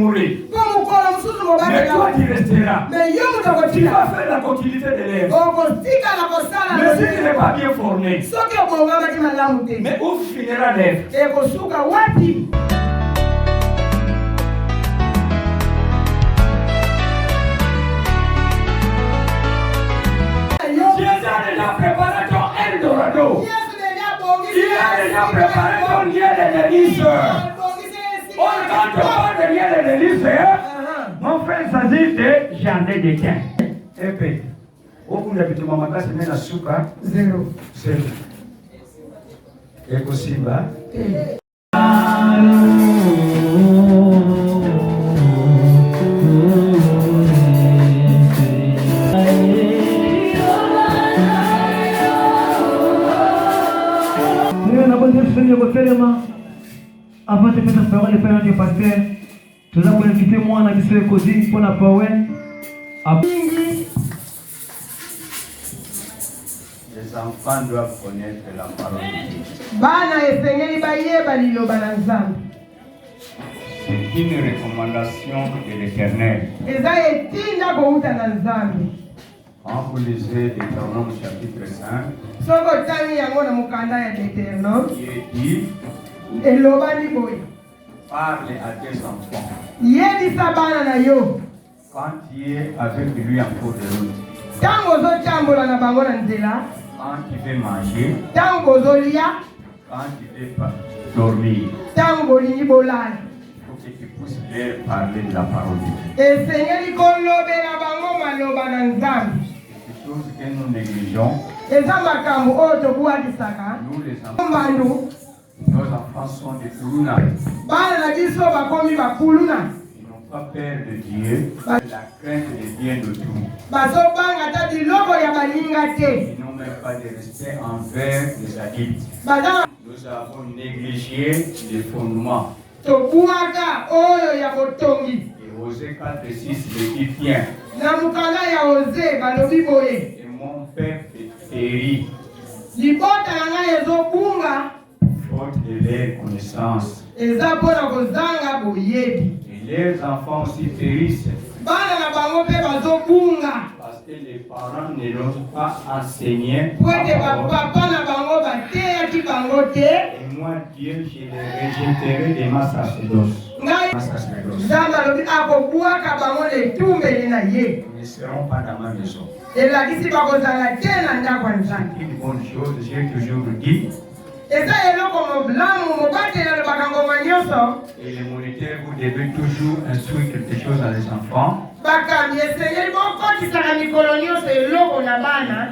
mourir. Mais toi tu resteras. Tu vas faire la continuité de l'œuvre. Mais si tu n'es pas bien formé, mais où finira l'œuvre? Jésus a préparé ton Eldorado. Il a déjà préparé ton lien de délice. Quand on parle de lien de délice, mon frère, il s'agit de jardin d'étain. Épée. Au bout de la petite maman, c'est même la soupe. Zéro. Et aussi bas. Avant de mettre la parole, le Père pasteur, nous avons invité moi à la cosine pour la parole. Les enfants doivent connaître la parole de Dieu. C'est une recommandation de l'Éternel. Quand vous lisez Deutéronome chapitre 5, il dit parle à tes enfants quand tu es avec lui en cours de route. Quand tu veux manger, quand tu veux dormir, il faut que tu puisses leur parler de la parole de Dieu. Quelque chose que nous négligeons, nous les enfants, nos enfants sont des Puruna. Ils n'ont pas peur de Dieu, la crainte de Dieu de tout. Ils n'ont même pas de respect envers les adultes. Nous avons négligé les fondements. Et Osée 4:6 le dit bien. Et mon père périt faute de leur connaissance. Et leurs enfants aussi périssent parce que les parents ne l'ont pas enseigné. Et moi, Dieu, je les rejetterai de ma sacerdoce. Nous ne serons pas dans ma maison. C'est une bonne chose, j'ai toujours dit. Et les moniteurs, vous devez toujours instruire quelque chose à les enfants. Du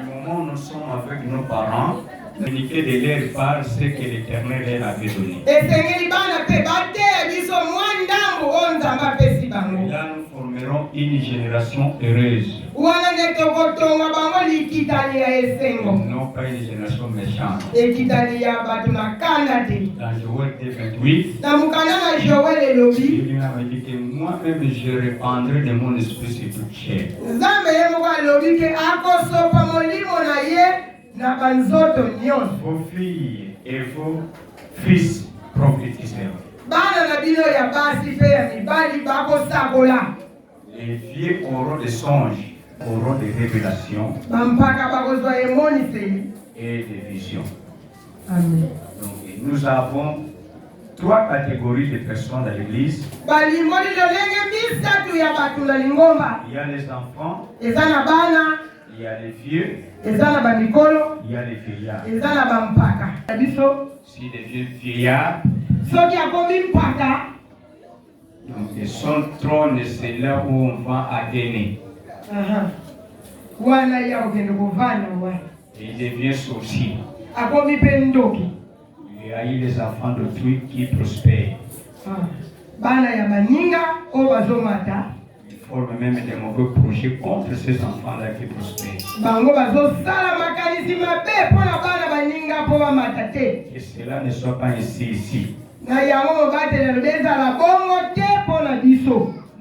moment où nous sommes avec nos parents, communiquer de leur part ce que l'Éternel leur avait donné. Et là, nous formerons une génération heureuse. Non pas une génération méchante. Dans Joël 2:28, il m'a dit que moi-même je répandrai de mon esprit sur toute chair. Vos filles et vos fils prophétiseront. Les vieux auront des songes, auront des révélations et des visions. Amen. Donc, nous avons 3 catégories de personnes dans l'église. Il y a les enfants, il y a les vieux, il y a les vieillards. Si les vieux vieillards, donc son trône, c'est là où on va adhérer. Et il devient sorcier. Il y a eu les enfants d'autrui qui prospèrent. Ils forment même des mauvais projets contre ces enfants-là qui prospèrent. Que cela ne soit pas ici.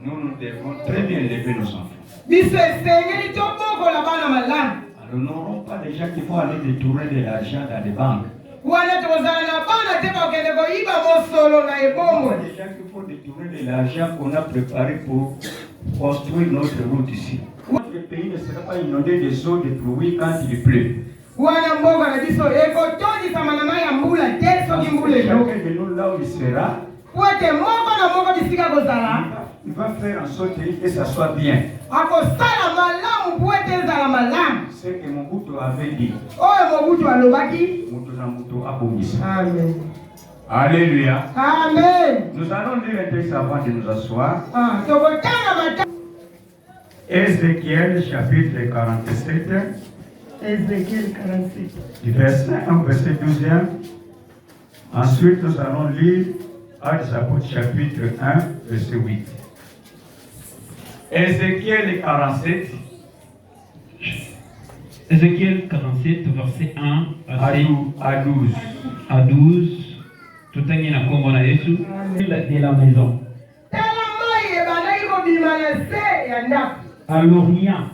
Nous devons très bien élever nos enfants. Alors, nous n'aurons pas des gens qui vont aller détourner de l'argent dans les banques. Déjà qu'il faut détourner de l'argent qu'on a préparé pour construire notre route ici. Le pays ne sera pas inondé des eaux de pluie quand il pleut. Chacun de nous là où il sera, il va faire en sorte que ça soit bien. C'est que Mobutu avait dit. Amen. Alléluia. Amen. Nous allons lire un texte avant de nous asseoir. Ézéchiel chapitre 47. Ézéchiel 47. Du verset 1 au verset 12. Ensuite, nous allons lire Actes apôtres chapitre 1, verset 8. Ézéchiel 47. Ézéchiel 47, verset 1 à 12. À 12. Tout est en combo na Yesu de la maison. À l'Orient,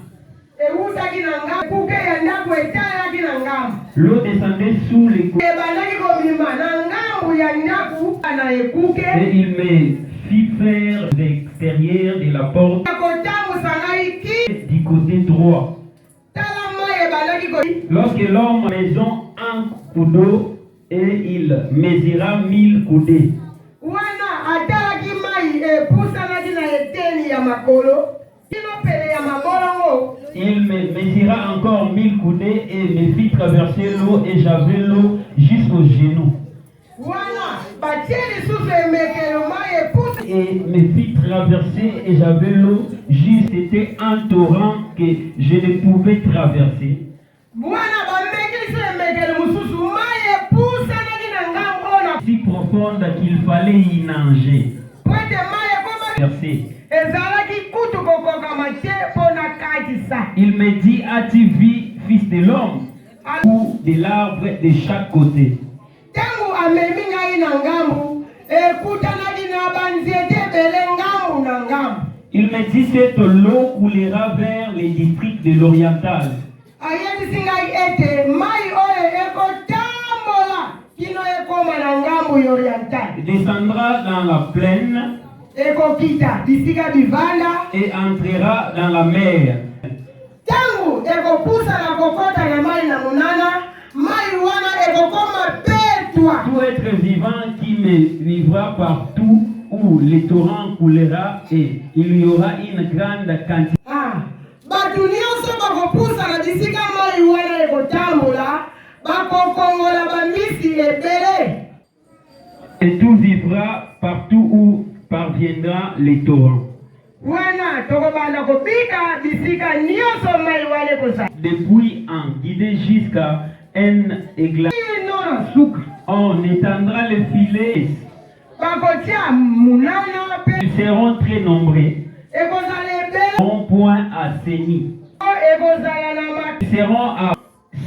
l'eau descendait sous les coups et il me fit faire l'extérieur de la porte du côté droit. Lorsque l'homme maison un coup d'eau et il mesura 1000 coudées. Il me mesura encore 1000 coudées et me fit traverser l'eau et j'avais l'eau jusqu'aux genoux. Et me fit traverser et j'avais l'eau juste, c'était un torrent que je ne pouvais traverser. Si profonde qu'il fallait y nager. Verset. Il me dit, as-tu vu, fils de l'homme, ou de l'arbre de chaque côté? Il me dit, cette eau coulera vers les districts de l'oriental. Descendra dans la plaine et entrera dans la mer. Tout être vivant qui me vivra partout où les torrents coulera et il y aura une grande quantité. Et tout vivra partout où parviendra les torrents. Depuis un guidé jusqu'à un éclat, on étendra les filets. Ils seront très nombreux. Au point assainis. Ils seront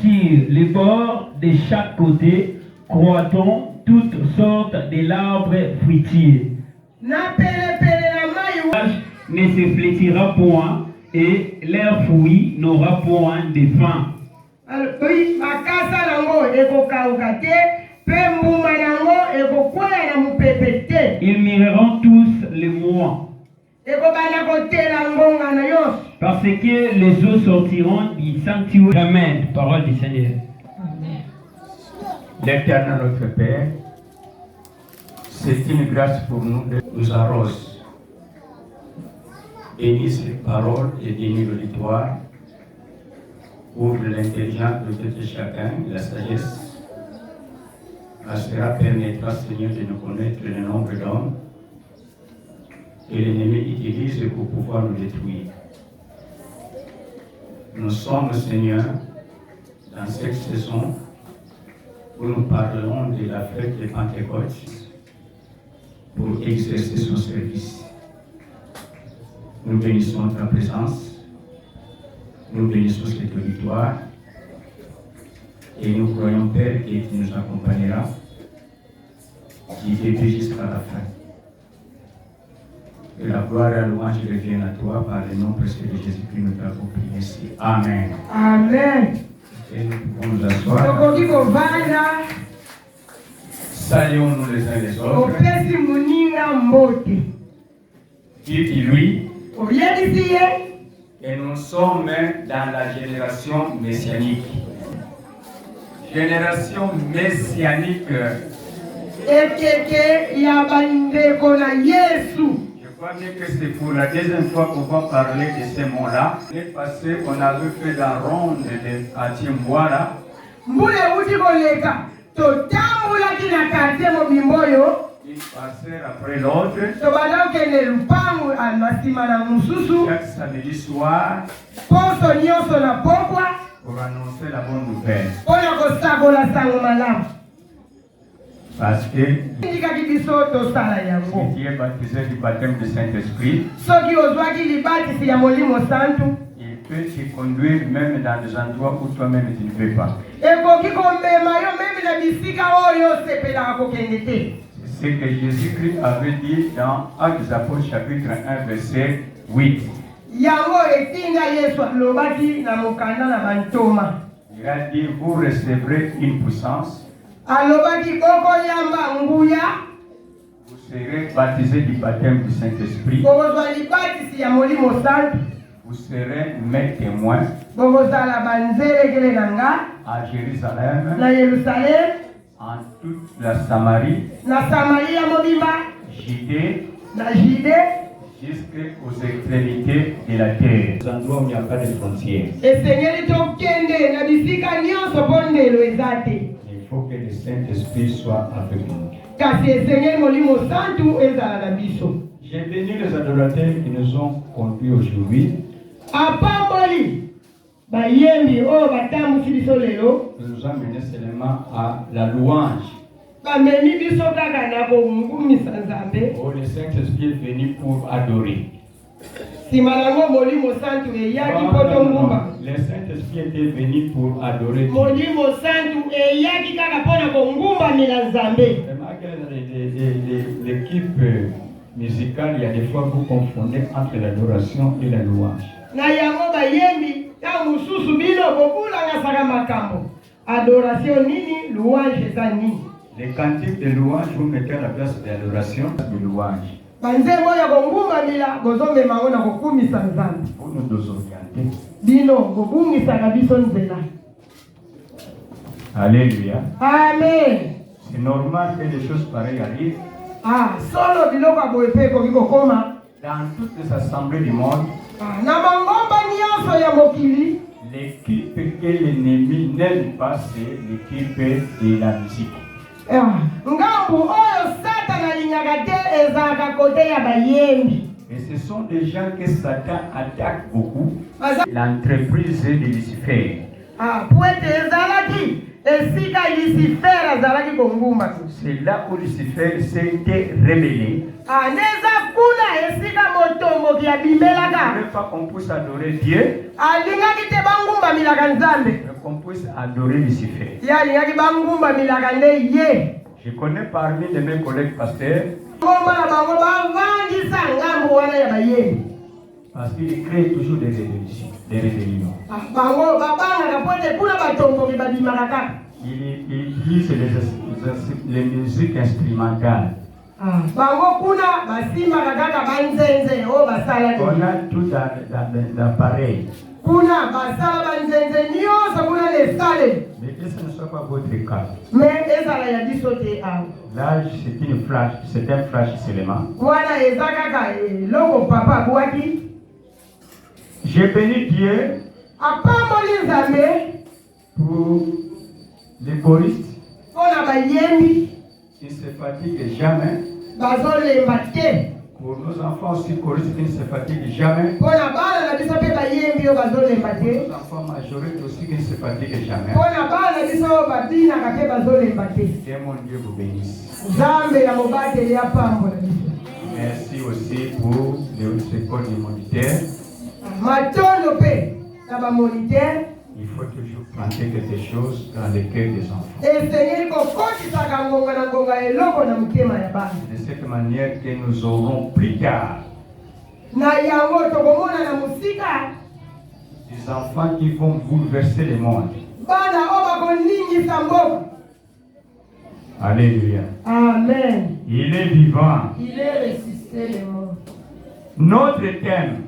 sur les bords de chaque côté, croîtront toutes sortes de l'arbre fruitier. Ne se flétira point et leur fruit n'aura point de fin. Ils mireront tous les mois. Parce que les eaux sortiront du sanctuaire. Amen. Parole du Seigneur. L'Éternel notre Père, c'est une grâce pour nous de nous arroser. Bénis ces paroles et bénis l'auditoire. Ouvre l'intelligence de tout chacun, la sagesse. Cela permettra, Seigneur, de nous connaître le nombre d'hommes que l'ennemi utilise pour pouvoir nous détruire. Nous sommes, Seigneur, dans cette saison où nous parlons de la fête de Pentecôte pour exercer son service. Nous bénissons ta présence, nous bénissons cette victoire et nous croyons, Père, que tu nous accompagneras du début jusqu'à la fin. Que la gloire et la louange reviennent à toi par le nom précieux de Jésus-Christ, nous t'avons prié ici. Amen. Amen. Et nous pouvons nous asseoir. Saluons-nous les uns les autres. Opesi muninga mbote. Dites lui. Oyebisi ye. Et nous sommes dans la génération messianique. Génération messianique. Ekeke ya bandeko na Yesu. Je crois bien que c'est pour la deuxième fois qu'on va parler de ces mots-là. L'année passée, on avait fait la ronde de quartier Mbouara. Mbule uti koleka. Totambula kina quartier Mobimboyo. Une parcelle après l'autre. Tobana okende lupangu almasima na mususu. Chaque samedi soir. Poso nyonso na pokwa. Pour annoncer la bonne nouvelle. Ona kosakola sango malamu. Parce que Ndikaki biso tosala yango. qui est baptisé du baptême du Saint-Esprit, Soki ozwaki libatisi ya Molimo Santu, il peut te conduire même dans des endroits où toi-même tu ne veux pas. ekoki komema yo meme na bisika oyo osepelaka kokende te. C'est ce que Jésus-Christ avait dit dans Actes des Apôtres chapitre 1 verset 8. Yango etinda Yesu alobaki na mokanda na bantoma. Il a dit, vous recevrez une puissance, Alobaki bokoyamba nguya, vous serez baptisés du baptême du Saint-Esprit, bokozwa libatisi ya Molimo Santu, vous serez mes témoins bokozala banzelekele na nga à Jérusalem, na Yerusalemu, en toute la Samarie, na Samaria mobimba, Judée, na Jide, jusqu'aux extrémités de la terre. Des endroits où il n'y a pas de frontières. esengeli tokende na bisika nyonso mpo ndelo eza te. Il faut que le Saint-Esprit soit avec nous. Kasi esengeli Molimo Santu ezala na biso. J'ai béni les adorateurs qui nous ont conduits aujourd'hui. Apamboli bayembi oyo batambusi biso lelo Ils nous ont menés seulement à la louange. bamemi biso kaka na kongumisa Nzambe. Oh, le Saint-Esprit est venu pour adorer. Nsima nango Molimo Santu eyaki Non, mpo non, tongumba. non. Le Saint-Esprit était venu pour adorer Dieu. Molimo Santu eyaki kaka mpo na kongumbamela Nzambe. Vraiment que l'équipe musicale, il y a des fois vous confondez entre l'adoration et la louange. Na yango bayembi ntango mosusu bino bokulangasaka makambo. Adoration nini, louange eza nini. Les cantiques de louange, vous mettez à la place de l'adoration de louange. Banzembo ya kongumbamela bozomema ngo na kokumisa Nzambe. Pour nous orienter. Bino bobungisaka biso nzela. Alléluia. Amen. C'est normal que des choses pareilles arrivent. Solo biloko boye pe ekoki kokoma Dans toutes les assemblées du monde, na mangomba nyonso ya mokili. l'équipe que l'ennemi n'aime pas, c'est l'équipe de la musique. Ngambu oyo Satan alingaka te ezalaka kote ya bayembi. Et ce sont des gens que Satan attaque beaucoup. L'entreprise de Lucifer. Po ete ezalaki esika Lucifer azalaki kongumba tu. C'est là où Lucifer s'était rebellé. Neza kuna esika motomboki Il ne abimelaka. veut pas qu'on puisse adorer Dieu, Alingaki te bangumbamilaka Nzambe. mais qu'on puisse adorer Lucifer. Ye alingaki bangumbamilaka nde ye. Je connais parmi de mes collègues pasteurs, Ngomba na bango bavangisa ngambu wana ya bayembi. parce qu'ils créent toujours des rébellions. Bango babangaka po ete kuna batomboki babimaka kaka. Ils utilisent les musiques instrumentales. Bango kuna basimbaka kaka banzenze oyo basala. On a tout l'appareil. Kuna basala banzenze nyonso kuna lesale. Mais que ce ne soit pas votre cas. Mais ezala ya biso te awa. Là, c'est un flash seulement. Wana eza kaka eloko papa abwaki. J'ai béni Dieu Apamboli Nzambe pour les choristes. mpona bayembi Qui ne se fatiguent jamais. bazolemba te. Pour nos enfants aussi choristes qui ne se fatiguent jamais. Mpona bana na biso mpe bayembi oyo bazolemba te. Nos enfants majoritaires aussi qui ne se fatiguent jamais. Mpona bana na biso oyo babinaka mpe bazolemba te. Que mon Dieu vous bénisse. Nzambe ya mobateli apambola biso. Merci aussi pour les écoles des moniteurs. Matondo mpe na bamonitere. Il faut toujours planter quelque chose dans le cœur des enfants. Esengeli kokotisaka ngonga na ngonga eloko na motema ya bana. De cette manière que nous aurons plus tard Na yango tokomona na mosika des enfants qui vont bouleverser le monde. bana oyo bakoningisa mboka. Alléluia. Amen. Il est vivant. Il est ressuscité les morts. Notre thème,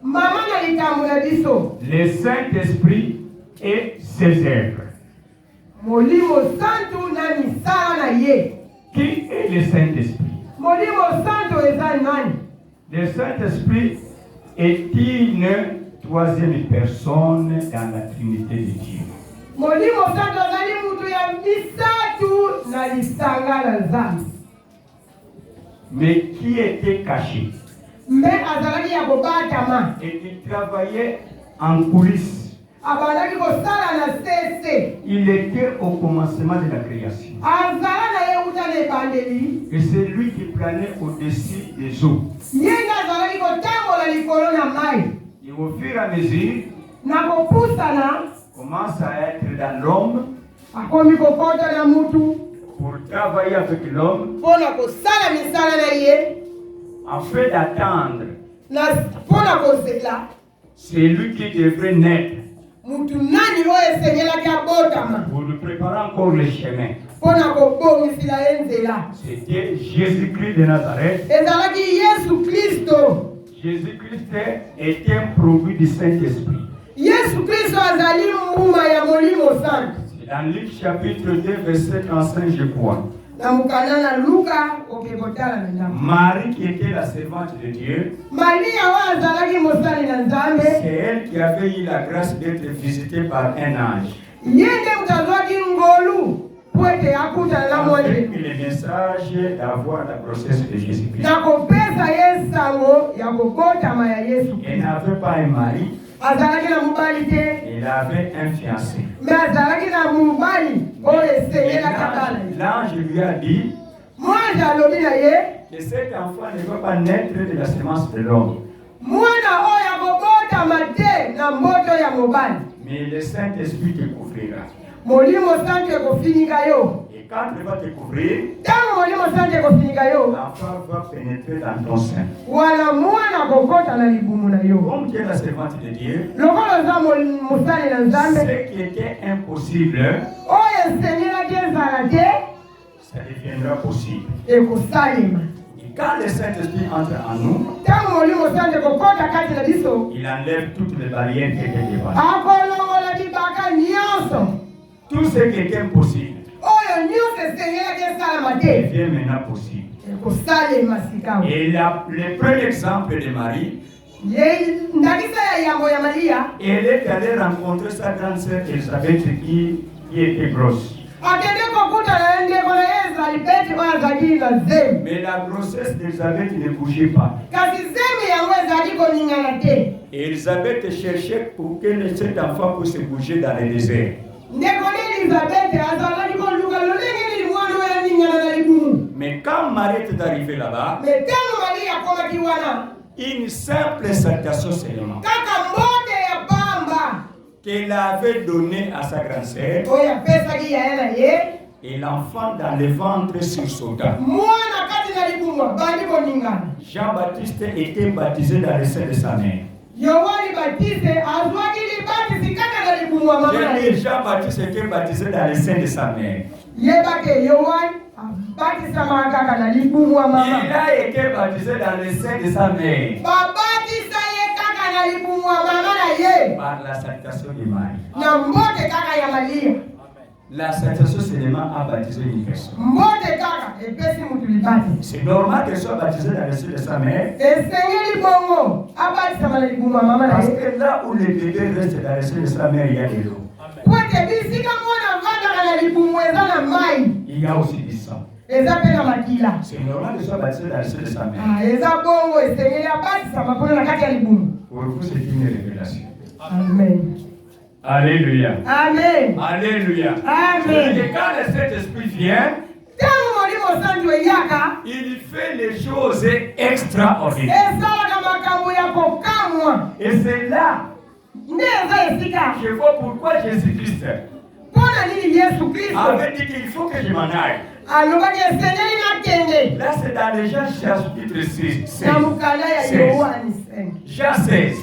Maman na likambo na biso. le Saint-Esprit et ses œuvres. Molimo santu na misala na ye. Qui est le Saint-Esprit? Molimo santu eza nani? Le Saint-Esprit est une troisième personne dans la Trinité de Dieu. Molimo santu azali mutu ya misatu na lisanga la nzambe. Mais qui était caché Mbe azalaki ya kobatama. et qui travaillait en coulisses. Abandaki kosala na sese. Il était au commencement de la création. Azala na ye uta na ebandeli. Et c'est lui qui planait au-dessus des eaux. Ye nde azalaki kotambola likolo na mai. Et au fur et à mesure, Na kopusana commence à être dans l'homme akomi kokota na mutu. pour travailler avec l'homme Pona kosala misala na ye. afin d'attendre. Pona kozela. C'est lui qui devrait naître Mutu nani oyo esengelaki abotama. pour nous préparer encore le chemin. Pona kobongisila ye nzela. C'était Jésus-Christ de Nazareth. Ezalaki Yesu Kristo. Jésus-Christ était un produit du Saint-Esprit. Yesu Kristo azali mbuma ya Molimo Santu. C'est dans Luc chapitre 2, verset 35, je crois. Na mukana na Luka okebotala na nzambe. Marie qui était la servante de Dieu, Maria wa azalaki mosali na nzambe. c'est elle qui avait eu la grâce d'être visitée par un ange. Yende mutazwaki ngolu kwete akutana na mwanje. Avec le message d'avoir la grossesse de Jésus-Christ. Na kopesa ye sango ya kobotama ya Yesu. Elle n'avait pas un mari, Azalaki na mobali te. elle avait un fiancé. Me azalaki na mobali oyo esengelaki bana. L'ange lui a dit Mwanje alobi na ye. que cet enfant ne va pas naître de la semence de l'homme, Mwana oyo akobotama te na mboto ya mobali. mais le Saint-Esprit te couvrira. Molimo Santu ekofinika yo. Et quand il va te couvrir, Tango Molimo Santu ekofinika yo. l'enfant va pénétrer dans ton sein. Wala mwana kokota na libumu na yo. Comme tu es la servante de Dieu, Lokolo za mosali na nzambe. ce qui était impossible, Oyo esengelaki ezala te. ça deviendra possible. Ekosalema. Et quand le Saint-Esprit entre en nous, Tango Molimo Santu ekokota kati na biso. il enlève toutes les barrières qui étaient devant. Akolongola bibaka nyonso. Tout ce qui était impossible Oyo nyonso esengelaki esalama te. devient maintenant possible. Ekosalema sikawo. Et le premier exemple de Marie, Ndakisa ya yambo ya Maria. elle est allée rencontrer sa grande sœur Elisabeth qui était grosse. Akende kokutana ndeko na Elizabeth oyo azalaki na zemi. Mais la grossesse d'Elisabeth ne bougeait pas. Kasi zemi yango ezalaki koningana te. Et Elisabeth cherchait pour que cet enfant puisse bouger dans le désert. Ndeko na Elizabeth azalaki koluka lolenge nini mwana oyo aningana na libumu. Mais quand Marie est arrivée là-bas, Me tango Maria akomaki wana. une simple salutation seulement Kaka mbote ya pamba. qu'elle avait donnée à sa grande sœur, Oyo apesaki ya ye na ye. et l'enfant dans le ventre sursauta. Mwana kati na libumu abandi koningana. Jean-Baptiste était baptisé dans le sein de sa mère. Yohani Batiste azwaki libatisi kaka na libumu ya mama na J'ai dit ye. Jean-Baptiste était baptisé dans le sein de sa mère. Yebake Yohani abatisama kaka na libumu ya mama. Il a été baptisé dans le sein de sa mère Babatisa ye kaka na libumu ya mama na ye. par la salutation de Marie. Na mbote kaka ya Maria. La salutation seulement a baptisé une personne. Mbote kaka epesi mutu libati. C'est normal qu'elle soit baptisée dans le sein de sa mère, Esengeli bongo abatisama na libumu ya mama na parce ye. que là où le bébé reste dans le sein de sa mère, il y a de l'eau. Kwete bisika mwana vanda na libumu eza na mai. Il y a aussi du sang. Eza pe na makila. C'est normal qu'elle soit baptisée dans le sein de sa mère. Eza bongo esengeli abatisama mpona na kati ya libumu. Pour vous, c'est une révélation. Amen. Alléluia. Amen. Alléluia. Amen. Et quand le Saint-Esprit vient, Tango Molimo Santu eyaka. il fait les choses extraordinaires. Esalaka makambo ya kokamwa. Et c'est là Nde eza esika. que je vois pourquoi Jésus-Christ Mpona nini Yesu Kristo avait dit qu'il faut que je m'en aille. alobaki esengeli nakende. Là, c'est dans les Jean chapitre 6. Na mokanda ya 16. Yohani 5. Jean 16,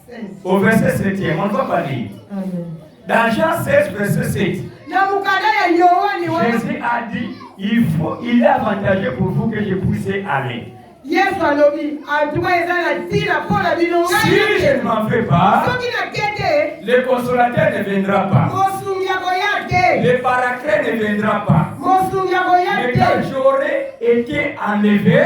16. au verset 7. On ne va pas lire. Amen. Dans Jean 16, verset 7, Na mokanda ya Yohani wana. Jésus a dit il est avantageux pour vous que je puisse aller. Yesu alobi atuka ezana tina pona bilonga Si je ne m'en vais pas, soki na kete le consolateur ne viendra pas. mosungi yako yake Le paraclet ne viendra pas. mosungi yako Mais quand yake j'aurai été enlevé,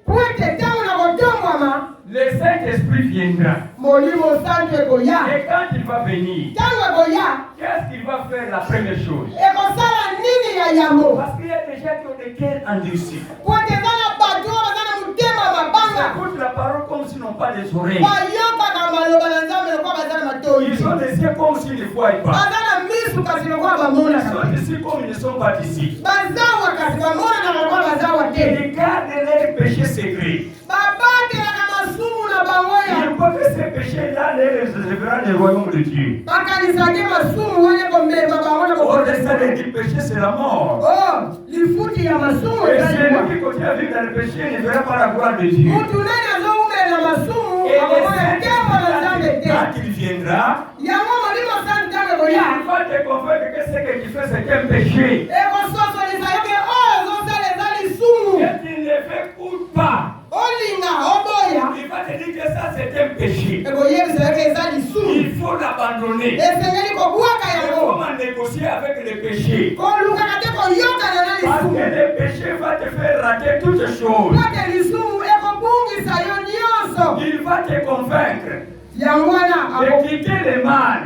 kwete tangu na kotomwama le Saint-Esprit viendra. molimo santu ekoya Et quand il va venir, tangu ekoya qu'est-ce qu'il va faire la première chose? ekosala nini ya yango Parce qu'il y a des gens qui ont des cœurs endurcis. kwete ezana bato oyo baza na motema mabanga Ils écoutent la parole comme s'ils n'ont pas des oreilles. bayokaka maloba na nzambe lokola baza na matoi Ils ont des yeux comme s'ils ne voient pas. baza na misu kasi lokola Ils bamonaka sont ici comme ils ne sont pas d'ici. bazawa kasi bamonaka lokola bazawa te Ils gardent leurs péchés secrets. babatelaka masumu na bango ya Ils croient que ces péchés-là les réservera le royaume de Dieu. bakanisaki masumu wana komema bango na Au-dessus du péché, c'est la mort. oh lifuti ya masumu Et ezali celui qui continue à vivre dans le péché ne verra pas la gloire de Dieu. mutu nani azoumela masumu Et akomona tembo na nzambe te quand il viendra, yango molimo santu ntango ekoya il va te convaincre que ce que tu fais, c'est un péché. ekososolisa yoke oyo ozosala eza lisumu Et tu ne l'écoutes pas. olinga oboya Il va te dire que ça, c'est un péché. ekoyebisa yoke eza lisumu Il faut l'abandonner. esengeli kobwaka Il yango faut négocier avec le péché. kolukaka te koyokana na Parce que lisumu le péché va te faire rater toutes choses. ate lisumu ekobungisa yo nyonso Il va te convaincre yango wana de quitter le mal.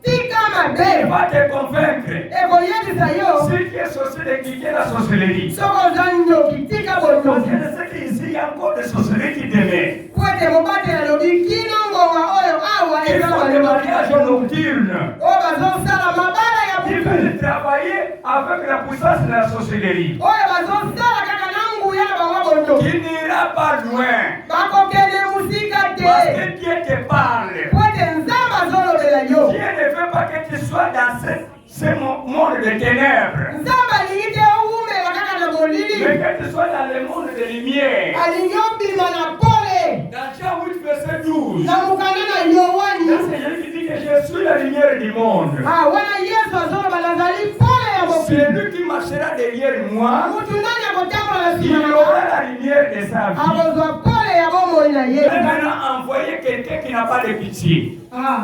tika Il mabe va te convaincre, ekoyebisa yo si tu es sorcier, de quitter la sorcellerie. soko oza ndoki tika Parce bonoki que je sais qu'ici, il y a encore des sorcelleries qui demeurent. po ete mobateli alobi kino ngonga oyo awa Ils eza font des mariages nocturnes. oyo bazosala mabala ya Ils buku veulent travailler avec la puissance de la sorcellerie. oyo bazosala kaka na nguya na bango bonoki Tu n'iras pas loin. bakokende mosika Parce te que Dieu te parle. po ete nzambe azolobela yo Dieu ne veut pas que tu sois dans ce monde de ténèbres. nzambe alingi te owumela kaka na molili Mais que tu sois dans le monde de lumière. alingi obima na pole Dans Jean 8, verset 12. na mokanda na yowani Là, c'est Jésus qui dit que je suis la lumière du monde. wana yesu azoloba nazali pole ya mokili Celui qui marchera derrière moi, mutu nani akotambola na il nsima na aura la lumière de sa vie. akozwa pole ya bomoi na ye Mais maintenant, envoyer quelqu'un qui n'a pas de pitié.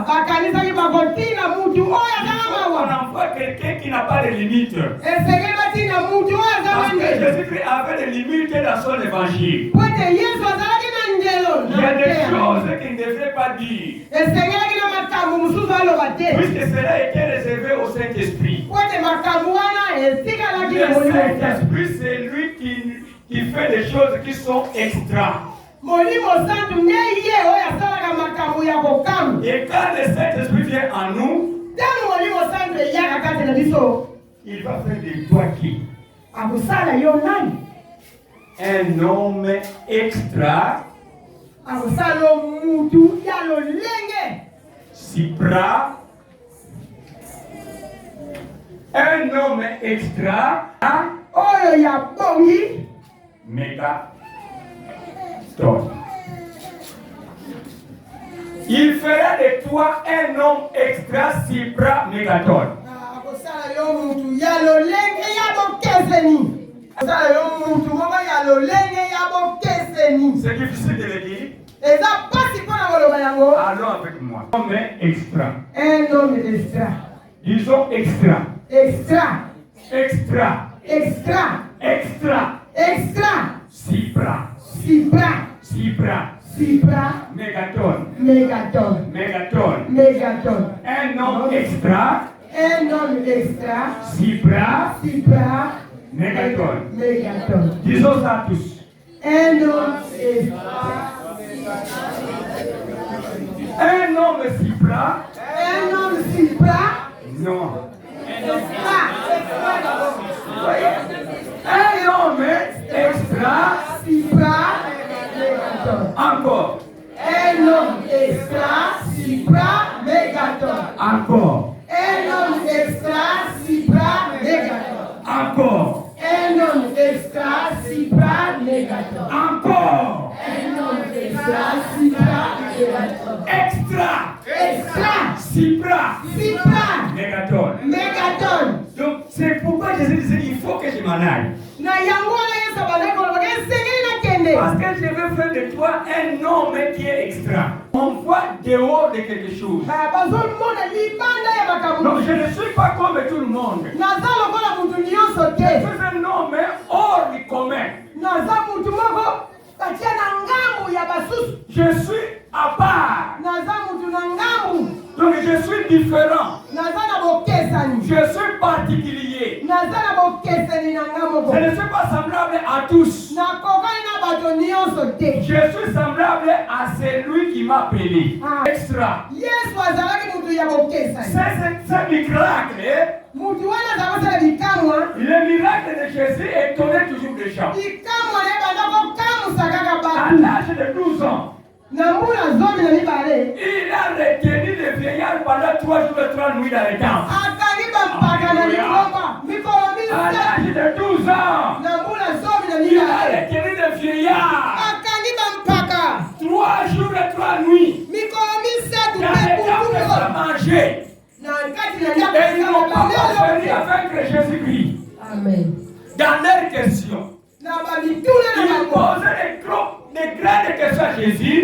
bakanisaki bakotina mutu oyo azanga On mawa envoie quelqu'un qui n'a pas de limite. esengeli batina mutu oyo Parce azanga que ndelo Jésus-Christ avait des limites dans son évangile. po ete yesu azalaki na ndelo Il y a des choses qu'il ne devrait pas dire. esengelaki na makambo mosusu aloba te Puisque cela était réservé au Saint-Esprit. po ete makambo wana esikalaki Le na molimo te Saint-Esprit, c'est lui qui fait des choses qui sont extra. molimo santu nde ye oyo asalaka makambo ya kokamwa Et quand le Saint-Esprit vient en nous, ntango molimo santu eyaka kati na biso il va faire de toi qui? akosala yo nani Un homme extra, akosala yo mutu ya lolenge Sipra. Un homme extra, oyo ya bongi mégaton. Il fera de toi un homme extra, Sipra, mégaton. akosala yo mutu ya lolenge ya bokeseni akosala yo mutu moko ya lolenge ya bokeseni C'est difficile de le dire. eza pasi mpona koloba yango Allons avec moi. Homme extra. un homme extra Disons extra. extra Extra. extra Extra. extra Sipra. sipra Sipra. sipra Mégaton. mégaton Mégaton. mégaton Un homme extra. un homme extra Sipra. sipra Mégaton. mégaton Disons ça tous. un homme extra Un homme Sipra. un homme sipra Non. extra Un homme extra. sipra mégaton Encore. un homme extra sipra mégaton Encore. un homme extra sipra mégaton Encore. un homme extra sipra mégaton Encore. un homme extra sipra mégaton Extra. extra Sipra. sipra Mégaton. mégaton Donc c'est pourquoi Jésus disait, il faut que je m'en aille. Parce que je veux faire de toi un homme qui est extra. On voit dehors de quelque chose. Donc je ne suis pas comme tout le monde. Je suis un homme hors du commun. Je suis à part. Donc je suis différent. Je suis particulier. Je ne suis pas semblable à tous. Je suis semblable à celui qui m'a appelé. Extra. C'est miracle. Le miracle de Jésus étonnait toujours les gens. À l'âge de 12 ans, il a retenu le vieillard pendant 3 jours et 3 nuits dans les camps. À l'âge de 12 ans, il a retenu le vieillard 3 jours et 3 nuits dans les camps sans manger. Et ils n'ont pas parvenu à vaincre Jésus-Christ. Dans leurs questions, ils posaient des grandes questions à Jésus.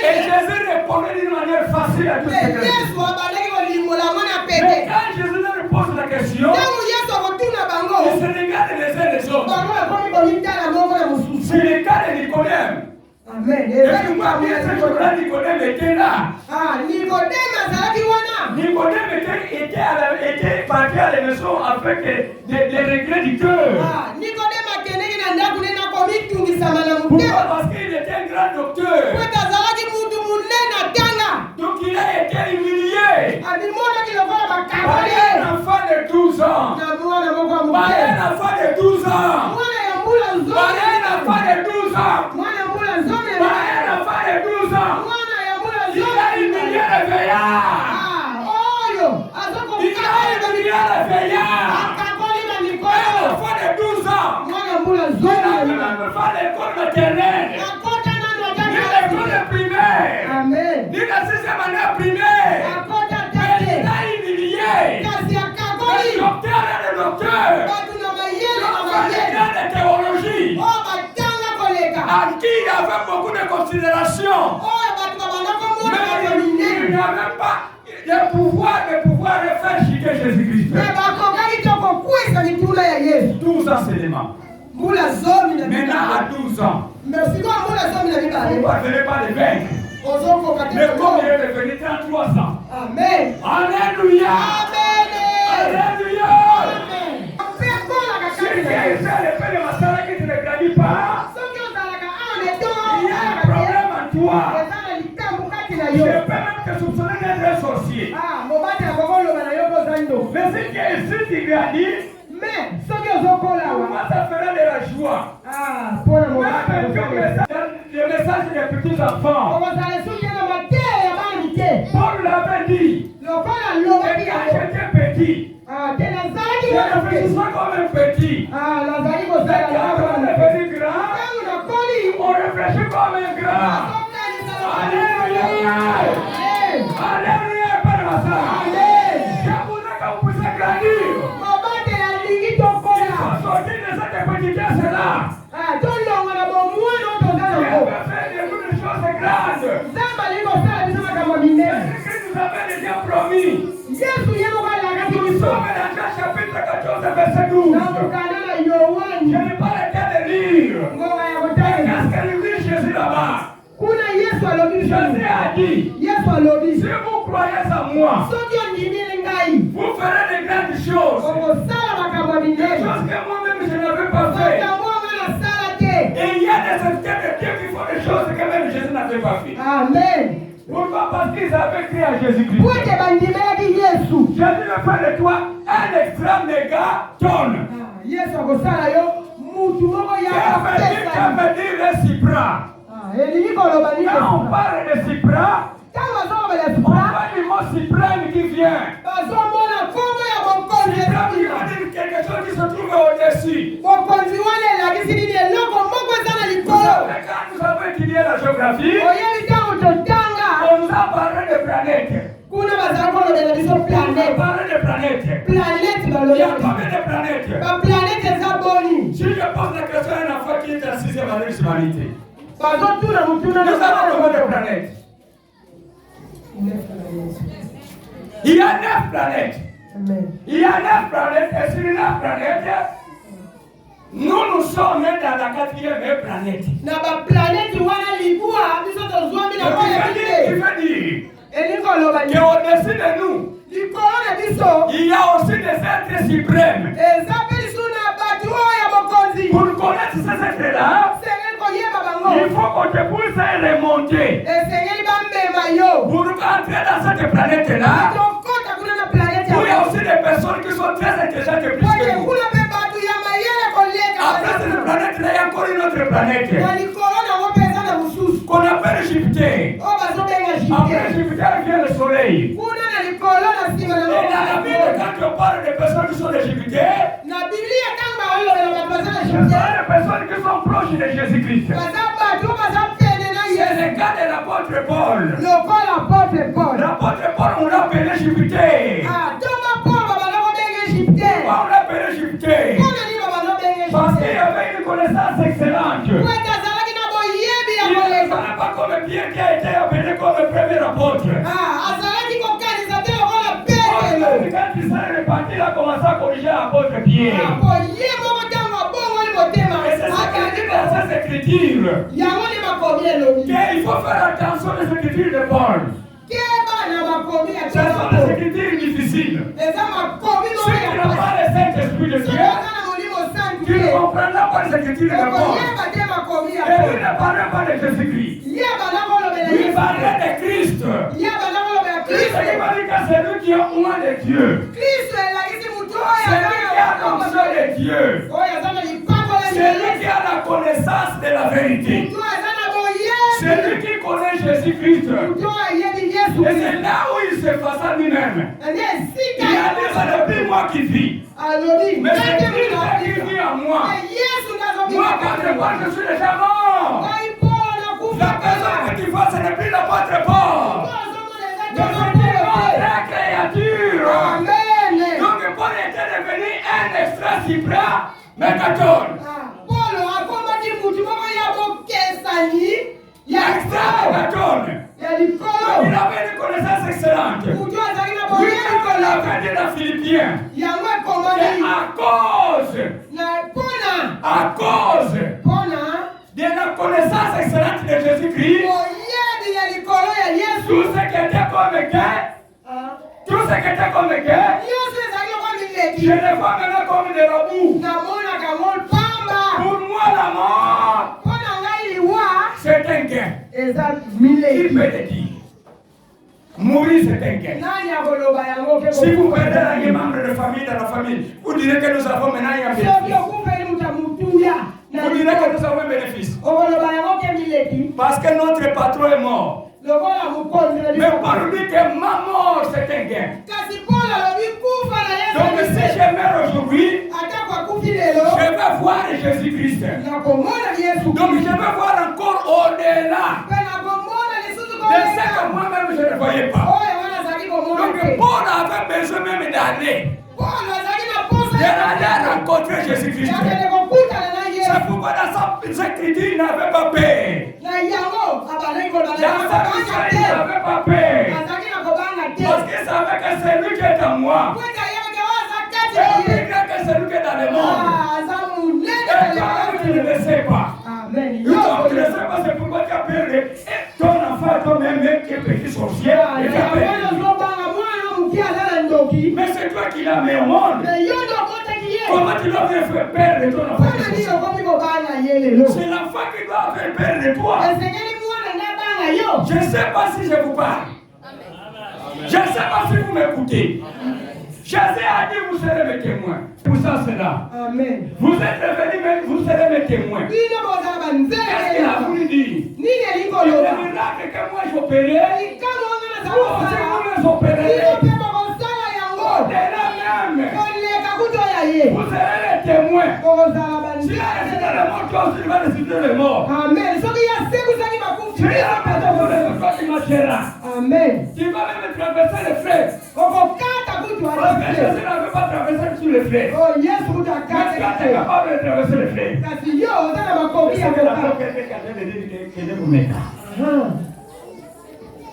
Et Jésus répondait d'une manière facile à toutes ces questions. Mais quand Jésus leur pose la question, ils se regardent les uns les autres. C'est le cas de Nicodème. Amen. Et puis moi, bien sûr, Nicodème était là. Nicodème était parti à la maison avec des regrets du cœur. Pourquoi? Parce qu'il était un grand docteur. Donc il a été humilié par un enfant de 12 ans. Par un enfant de 12 ans. Par un enfant de 12 ans. Il a humilié le vieillard. Il a humilié le vieillard. Un enfant de 12 ans. Il a même fait l'école maternelle. Ni l'école primaire. Ni la 6e année primaire. Mais il a humilié. Le docteur et le docteur. Le de théologie. À qui il y avait beaucoup de considération. Mais il n'avait pas le pouvoir de faire chier Jésus-Christ. Tous enseignements. Maintenant à 12 ans. Vous ne parvenez pas de vaincre. Mais comme il est devenu 33 ans. Amen. Alléluia. Amen. Alléluia. Si tu es le père de ma soeur qui ne te grandit pas, il y a un problème en toi. Je peux même te soupçonner d'être un sorcier. Mais si tu grandis, comment ça fera de la joie? Le message des petits enfants. Paul l'avait dit. Et quand j'étais petit, je réfléchissais comme un petit. Mais quand on est devenu grand, on réfléchit comme un grand. Alléluia. Alléluia, Père ma soeur. Je voudrais que vous puissiez grandir. Il faut sortir de cette petitesse-là. Je peux faire des choses grandes. Jésus-Christ nous avait déjà promis. Nous sommes dans Jean chapitre 14, verset 12. Je n'ai pas le temps de lire. Qu'est-ce que lui dit Jésus là-bas? Jésus a dit, si vous croyez en moi, vous ferez de grandes choses. Des choses que moi-même je n'avais pas fait. Et il y a des serviteurs de Dieu qui font des choses que même Jésus n'avait pas fait. Amen. Pourquoi? Parce qu'ils avaient crié à Jésus-Christ. Jésus veut faire de toi un extra méga tonne. Yesu Ça veut dire le Cypra. Quand on parle de Cypra, on voit du mot Cyprème qui vient. Cyprème qui veut dire quelque chose qui se trouve au-dessus. Vous savez, quand nous avons étudié la géographie, on nous a parlé de planètes. On a parlé de planètes. Il y a combien de planètes? Ba planète eza boni. Si je pose la question à un enfant qui est en 6e année d'humanité, Bazotuna mutuna nous avons combien de planètes? Il y a 9 planètes. Amen. Il y a 9 planètes et sur 9 planètes, nous sommes dans la 4e planète. Na ba planète wana libua biso tozwami na moya Il kite. veut dire Elingo loba ni. qu'au-dessus de nous, Likolo na biso. il y a aussi des êtres suprêmes. Eza pe suna batu oya bokonzi. Pour connaître ces êtres-là, Sengeli ko yeba il bango. faut qu'on te pousse à remonter. Esengeli bambema yo. Pour entrer dans cette planète-là, Tokota kuna na planète il y a ya. aussi des personnes qui sont très intelligentes plus Oye que nous. kuna pe batu ya mayele koleka. Après cette planète-là, il y a encore une autre planète Na likolo na ngopeza na mususu. qu'on appelle Jupiter. O bazobenga Après jite. Jupiter vient le soleil. Kuna na likolo na sima na Et dans la ngopeza. Bible, quand on parle des personnes qui sont de Jupiter, Na Biblia kanga walo na batu na ce jite. sont les personnes qui sont proches de Jésus-Christ. Baza batu baza pene na C'est Yesu. le cas de l'apôtre Paul. Lokola apôtre Paul. L'apôtre Paul, on l'appelait Jupiter. Ah, toma Paul baba na kobenga jite. Pourquoi on l'appelait Jupiter? Kuna ni baba na kobenga Parce qu'il jite. avait une connaissance excellente. Kweta zalaki na boyebi ya Il ne koleka. fallait pas comme Pierre qui a été appelé comme le premier apôtre. Ah, azalaki kokanisa te lokola Quand Petelo. il s'est réparti, il a commencé à corriger l'apôtre Pierre. Ah, boye moko ntango abongoli motema. Et c'est ce qu'il dit dans ces écritures. Yango nde makomi elobi. Qu'il faut faire attention aux écritures de Paul. Keba na makomi ya Ce sont toko. des écritures difficiles. Eza makomi Ceux qui n'ont pas le Saint-Esprit de Soki Dieu, oza na molimo santu qui ne te. comprennent pas les écritures de Paul. Okoyeba te makomi ya Et lui Paul. ne parlait pas de Jésus-Christ. Yeba na kolobela Il Yesu. parlait de Christ. Yeba na kolobela Christ Kristo. qui va dire que c'est lui qui est loin de Dieu. Kristo elakisi mutu oyo C'est lui qui a l'onction de Dieu. oyo aza na lipakola C'est lui qui a la connaissance de la vérité. mutu aza na C'est boyebi. lui qui connaît Jésus-Christ. Mutu oyo ayebi Yesu Et c'est Kristo. là où il se passe à lui-même. Nde esika Il a dit, ce n'est plus moi qui vis, alobi mais c'est ndenge Christ mutu qui vit en moi. Yesu Moi, Apôtre Paul, je suis déjà mort. Ngai Paul nakufa La personne que tu vois, ce n'est plus l'apôtre Paul. Je suis une autre créature. Amen. Donc Paul était devenu un extra supra mégaton. Paul akomaki mutu moko ya bokesani ya Extra likolo mégaton. ya likolo. Il avait une connaissance excellente. Mutu azalaki na Lui, boyebi quand on koleka. l'a dit dans Philippiens, Yango c'est ekomami à cause mpona de la connaissance excellente de Jésus-Christ, boyebi ya likolo ya Yesu. tout ce qui était comme guerre, tout ce qui était comme guerre, Nyonso ezalaki lokola je mileki. le vois maintenant comme de la boue. Namonaka ngo pamba. Pour moi, la mort, Mpona ngai liwa c'est un gain. eza Qui mileki. peut le dire? Mourir, c'est un gain. Nani akoloba yango ke Si vous perdez un membre de famille dans la famille, vous direz que nous avons maintenant un soki bénéfice. okufeli mutu amutuya na Vous direz que likolo nous avons un bénéfice. okoloba yango ke mileki Parce que notre patron est mort. lokola mokonzi na Mais biso. Paul dit que ma mort, c'est un gain. Kasi Paul alobi kufa na Donc si Yesu je meurs aujourd'hui, atako akufi lelo je vais voir Jésus-Christ. nakomona Yesu. Donc je vais voir encore au-delà Mpe nakomona lisusu de ce que koleka moi-même je ne voyais pas. oyo wana azali komona Donc te. Paul avait besoin même d'aller. Paul azali na posa D'aller rencontrer Jésus-Christ. yakende kokutana na C'est Yesu. pourquoi dans sa écriture, il n'avait pas peur. Na yango abandaki koloba na Dans Yesu sa abanga mission, il te. n'avait pas peur. Azali na kobanga te. Parce qu'il savait que c'est lui qui est en moi. Kweta yeke oyo aza kati Et na il ye. dit que c'est lui qui est dans le monde. Ah, aza monene Et na toi-même, tu ne liboso. le sais pas. Amen. Donc, tu ne sais pas, c'est pourquoi tu as peur de ton enfant, toi-même, qui est petit sorcier. Ah, Et tu as yango peur. nazobanga mwana moke aza na ndoki. Mais c'est toi qui l'as mis au monde. Me yo nde obotaki ye. Comment tu dois bien faire peur de ton enfant? Mpona nini okomi kobanga ye lelo? C'est l'enfant qui doit faire peur de toi. Esengeli mwana nde abanga yo. Je ne sais pas si je vous parle. Je ne sais pas si vous m'écoutez. Jésus a dit, vous serez mes témoins. Pour ça, c'est là. Amen. Vous êtes devenus, mais vous serez mes témoins. Bino bozala banzele Qu'est-ce qu'il a elaka. voulu dire? Nini elingi Le koloba? miracle que moi j'opérais, Likambo wana naza vous aussi kosala. vous les opérez. Bino mpe bokosala yango. Au-delà même, Koleka kuto ya ye. vous serez les témoins. Bokozala Si il a récité banzele. le mort, toi aussi tu vas réciter le mort. Amen. Soki yasebwisaki Si bakufi. il a pété pour les toi, tu marcheras. Amen. Tu vas même traverser les fleuves. Okokata kutu wana. Parce que Jésus n'avait pas traversé sur les fleuves. Oh, yes, vous Mais tu es capable de traverser les fleuves. kasi yo oza na bakomi C'est ya que la koka. quelqu'un qui a fait des que je vous mette.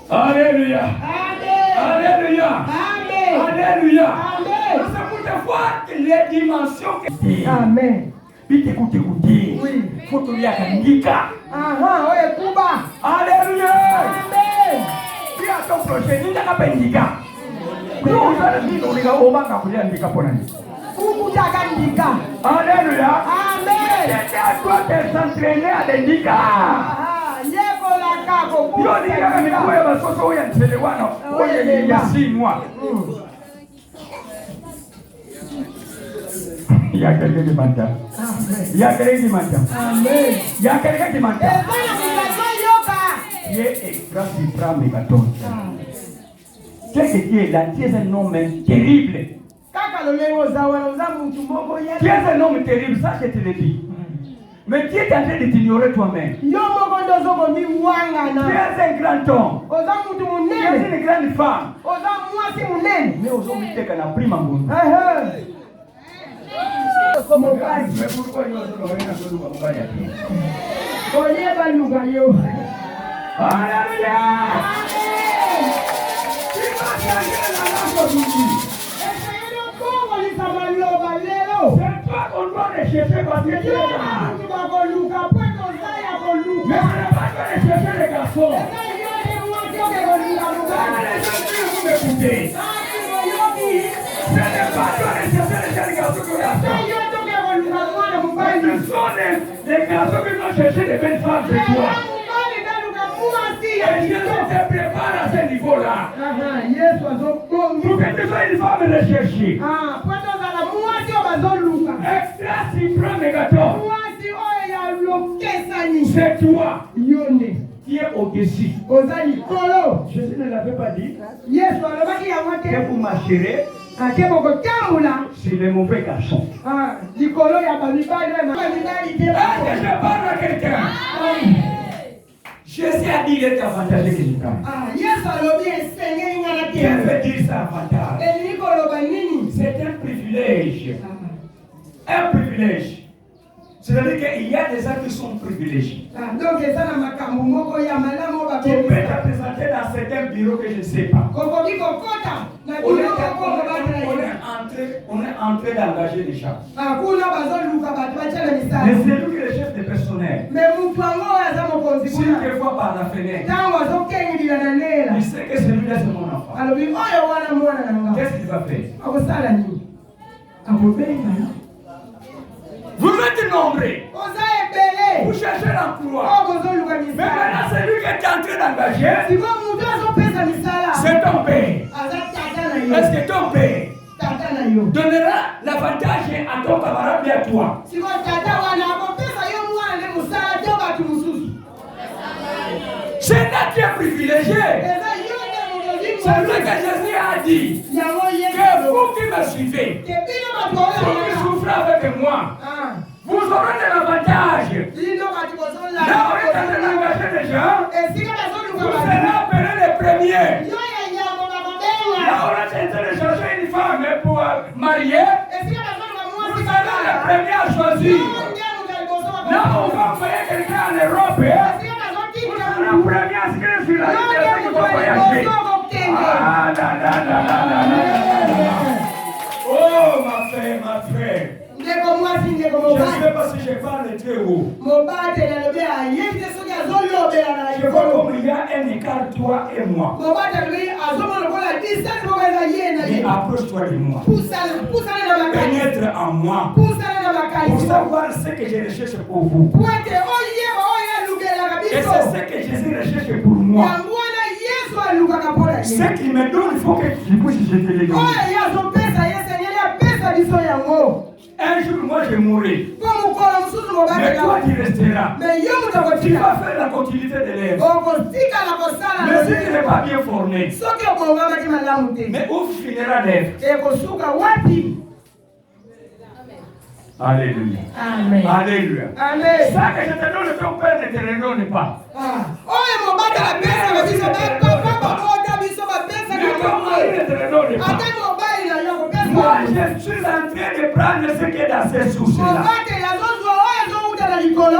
Alléluia. Amen. Alléluia. Amen. Alléluia. Amen. C'est pour te voir les dimensions que Amen. Vite écoutez. Oui. Faut te lire à Nika. Aha, oye kuba. Alléluia. Amen. Qui a ton projet? Ni n'a pas Nika. Nous allons dire qu'on est au banc à couler Nika pour nous. Ukutaka ndika. Alléluia. Amen. Quelqu'un doit s'entraîner à des Nika. Aha, yeko la kako. Yo ni kaka mikuwa ya basoso oya nselewano. Oya ni ya sinwa. Il y a quelqu'un qui m'entend. Il y a quelqu'un qui m'entend. Amen. Il y a quelqu'un qui m'entend. Ezana mikazo yoka. Dieu est grand suprême mégaton. Qu'est-ce que Dieu est là? Dieu est un homme terrible. Kaka lolengo zawa oza muntu moko ye. Dieu est un homme terrible, ça je te le dis. Mais Dieu est en train de t'ignorer toi-même. Yo moko ndozo komi wangana. Dieu est un grand homme. Oza muntu Dieu est munene. une grande femme. Oza mwasi munene. Mais aux hommes, il est pris ma boule. Komokazi. Mais pourquoi ils ont rien à faire? Oye baluka yo. Alléluia. Il va changer la langue aujourd'hui. Esayelo kongo lisamaloba lelo. C'est toi qu'on doit rechercher parce que tu es là. Yo bakoluka pweto zaya koluka. Mais on n'a pas besoin de chercher les garçons. Yo ni mwasi oke koluka Ah, luka. les gens qui vous m'écoutez. Asi yoki. Ce n'est pas toi de chercher les jeunes garçons que vous avez. Yo toke koluka mwana mubali. Ce sont les garçons qui vont chercher les belles femmes de toi. Mubali baluka mwasi. Et Dieu te prépare à ce niveau-là. Aha, Yesu azobongi. Pour que tu sois une femme recherchée. Ah, pweto zala mwasi obazoluka. Extra suprême mégaton. Mwasi oyo ya lokesani. C'est toi Yonde. qui es au-dessus. Oza likolo. Jésus ne l'avait pas dit Yesu alobaki yango que te. vous marcherez Ake bokotambola. sur les mauvais garçons. Ah, likolo ya bamibali oyo bamibali te. Est-ce que je parle à quelqu'un? Jésus a dit qu'il est avantagé que je parle. Ah, Yesu alobi esengeli nga na Qu'est-ce te. que veut dire ça, avantage? Elingi koloba nini? C'est un privilège. Un privilège. C'est-à-dire qu'il y a des gens qui sont privilégiés. Ah, donc eza na makambo moko ya malamu oyo Tu peux te bapesa. présenter dans certains bureaux que je ne sais pas. Kokoki kokota na On est, biloko moko batela ye. on est en train d'engager des gens. Ah, kuna bazoluka bato batyala Mais misala. c'est lui qui est le chef de personnel. Mais mutu yango oyo aza mokonzi S'il kuna. te voit par la fenêtre, Ntango azokengilila na nela. il sait que celui-là c'est mon enfant. Alobi oyo wana mwana na nga. Qu'est-ce qu'il va faire? Akosala nini? Akobenga ye. Vous êtes nombreux. Oza ebele. Vous cherchez l'emploi. Oyo bozoluka Mais misala. maintenant, c'est lui qui est en train d'engager. Siko mutu azopesa misala. C'est ton père. Aza tata na Est-ce yo. que ton père Tata na yo. donnera l'avantage à ton camarade et à toi? Siko tata wana akopesa yo mwana ne musala te bato mosusu. C'est là qui est privilégié. Eza yo nde mokonzi C'est mosusu. vrai que Jésus a dit Yango que Yesu. vous qui me suivez, Ke bino bato oyo vous qui wana. souffrez avec moi, Ah. vous aurez de l'avantage. Bino bato bozolala. Là, on est en train d'engager des gens. Esika Vous bazoluka bato. serez appelés les premiers. Yo ya nyambo Là, bakobenga. on est en train de chercher une femme pour marier. Esika bazoluka Vous mwasi serez les kaka. premiers à choisir. Là, on va envoyer quelqu'un en Europe. Vous serez les premiers à inscrire sur la liste de ceux qui vont voyager. Ah, là, là, là, là, là, là. Oh, ma frère, ma frère. Ndeko mwasi ndeko Je ne mobali. sais pas si je parle très haut. Mobateli alobi ayebi te soki azolobela na Je vois likolo. comme il y a un écart, toi et moi. Mobateli alobi azomona lokola distance moko eza ye na Mais ye. approche-toi de moi. Pusana na makanisi. Pénètre en moi. Pusana na Pour makanisi. savoir ce que je recherche pour vous. Po ete oyeba oyo alukelaka Et biso. c'est ce que Jésus recherche pour moi. Yango wana Yesu alukaka mpo na ye. Ce qu'il me donne, il faut que je puisse jeter les gars. Oyo ye azopesa ye senyeli apesa biso yango. Un jour, moi, je mourrai. Po mokolo mosusu Mais toi, mobateli. tu resteras. Mais yo moto Tu akotika. vas faire la continuité de l'œuvre. Okotikala kosala. Mais si tu n'es pas bien formé, Soki obongamaki malamu te. mais où finira l'œuvre? Ekosuka wapi? Alléluia. Amen. Alléluia. Amen. Ça que je te donne, ton père ne te le donne pas. Oyo mobali apesaka biso bapapa babota biso Mais ton mari bapesaka ne te le donne pas. ata mobali na yo Moi, je suis en train de prendre ce qui est dans ces sources-là.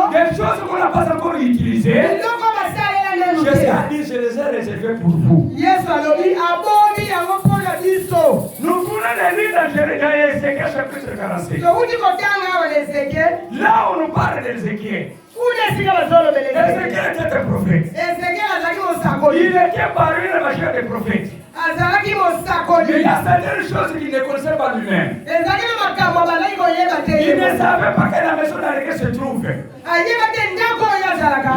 Des choses qu'on n'a pas encore utilisées. Je je les ai réservées pour vous. Nous voulons les lire dans Ézéchiel chapitre 45. Là, on nous parle d'Ézéchiel. Ézéchiel était un prophète. Il était paru dans la chair des prophètes. Mais il y a certaines choses qu'il ne connaissait pas lui-même. Il ne savait pas que la maison dans laquelle se trouve. Il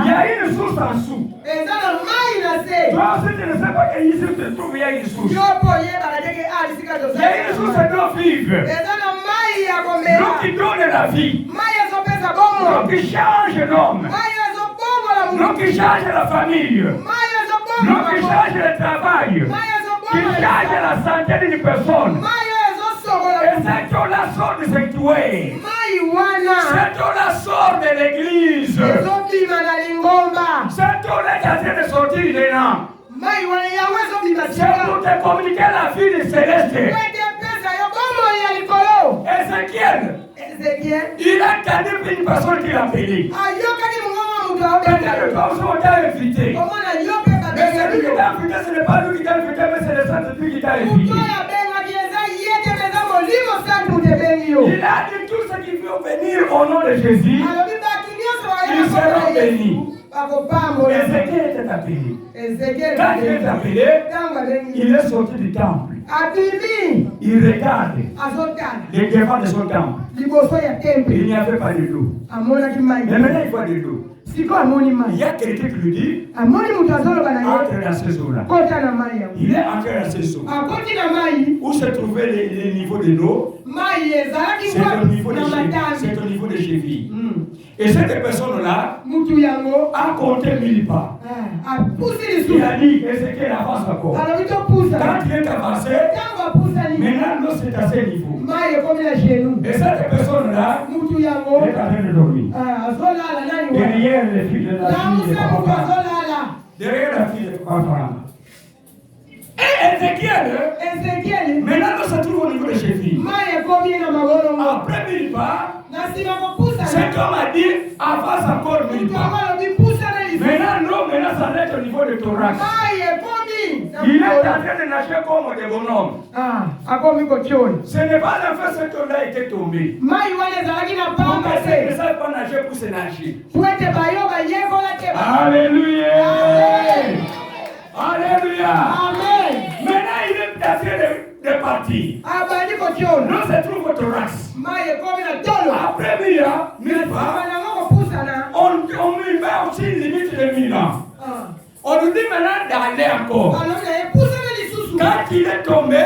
y a une source en dessous. Toi aussi, tu ne sais pas qu'ici se trouve, il y a une source. Il y a une source d'eau vive. L'eau qui donne la vie. L'eau qui change l'homme. L'eau qui change la famille. L'eau qui change le travail. Qui change la santé d'une personne. Et cette eau-là sort du sanctuaire. Cette eau-là sort de l'église. Cette eau-là est en train de sortir de là. C'est pour te communiquer la vie du céleste. Ézéchiel, il a entendu une personne qui l'a appelé. Peut-être que vous avez invité. Mais celui qui t'a invité, ce n'est pas lui qui t'a invité, mais c'est le Saint-Esprit qui t'a invité. Il a dit tout ce qui veut venir au nom de Jésus, ils seront bénis. Ézéchiel était appelé. Quand il est appelé, il est sorti du temple. Il regarde les devants de son temple. Il n'y avait pas de l'eau. Mais maintenant il voit de l'eau. Il y a quelqu'un qui lui dit entre dans ces eaux-là. Il est entré dans ces eaux. Où se trouvait les niveaux de l'eau? C'est au niveau des chevilles. Et cette personne-là a compté 1000 pas. Il a dit Ézéchiel avance encore. Quand il est avancé, maintenant l'eau c'est à ce niveau. Et cette personne-là est en train de dormir. Derrière les filles de la fille de Papa. Derrière la fille de Papa. Et Ézéchiel, maintenant l'eau se trouve au niveau des chevilles. Après 1000 pas, cet homme a dit avance encore 1000 pas. Maintenant l'eau s'arrête au niveau du thorax. Il est en train de nager comme des bonhommes. Ce n'est pas la fois cet homme-là était tombé. Il ne savait pas nager pour se nager. Alléluia. Alléluia. Maintenant il est en train de partir. L'eau se trouve au thorax. Après 1000 pas, on met aussi une limite de 1000 ans. On nous dit maintenant d'aller encore. Quand il est tombé,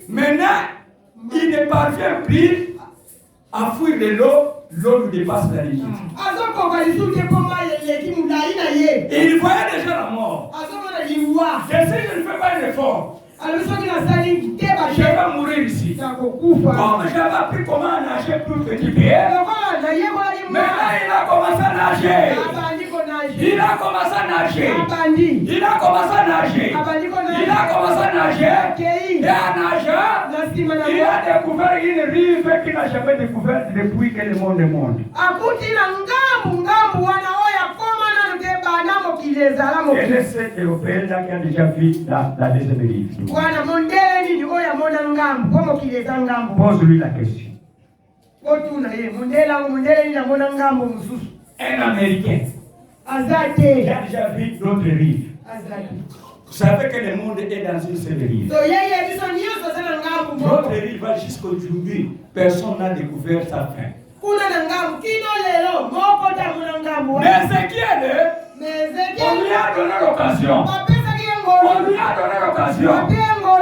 maintenant il ne parvient plus à fuir de l'eau, l'eau lui dépasse la limite. Il voyait déjà la mort. Je sais que je ne fais pas un effort. Je vais mourir ici. Comme j'avais appris comment nager plus petit pied, mais là il a commencé à nager. Il a commencé à nager. Il a commencé à nager. Il a commencé à nager. Et en nageant, il a découvert une rive qu'il n'a jamais découverte depuis que le monde est monde. Et le cet Européen qui a déjà vu la deuxième rive. Pose-lui la question. Un Américain qui a déjà vu d'autres rives. Vous savez que le monde est dans une seule rive. D'autres rives va jusqu'aujourd'hui. Personne n'a découvert sa fin. Mais Ézéchiel, on lui a donné l'occasion. On lui a donné l'occasion.